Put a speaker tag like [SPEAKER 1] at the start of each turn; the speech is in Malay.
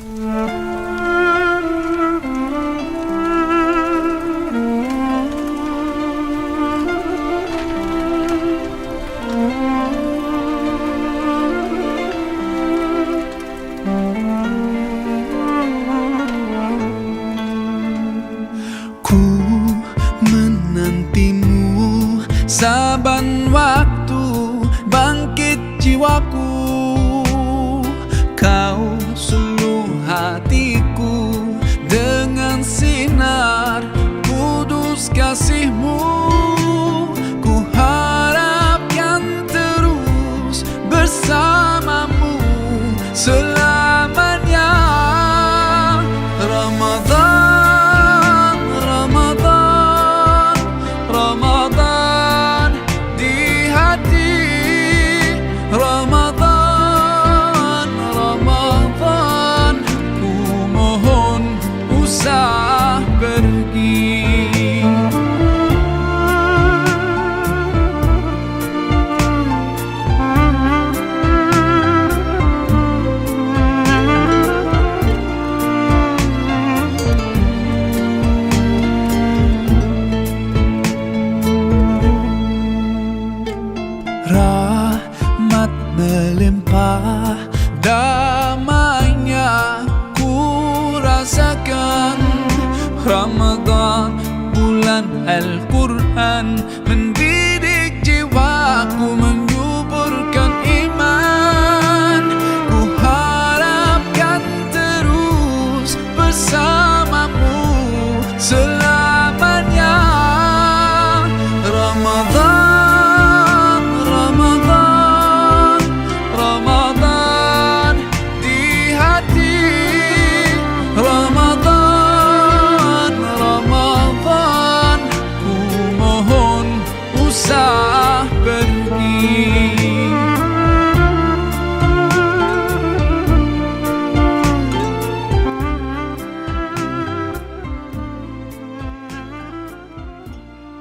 [SPEAKER 1] Ku menantimu saban waktu, bangkit jiwaku. Kau suluh hatiku dengan sinar kudus kasih-Mu. Ku harapkan terus bersamamu selamanya. Ramadan, Ramadan, Ramadan di hati. Ramadan, Ramadan, ku mohon usah pergi. Rahmat melimpah, damainya ku rasakan. Ramadan bulan Al-Quran,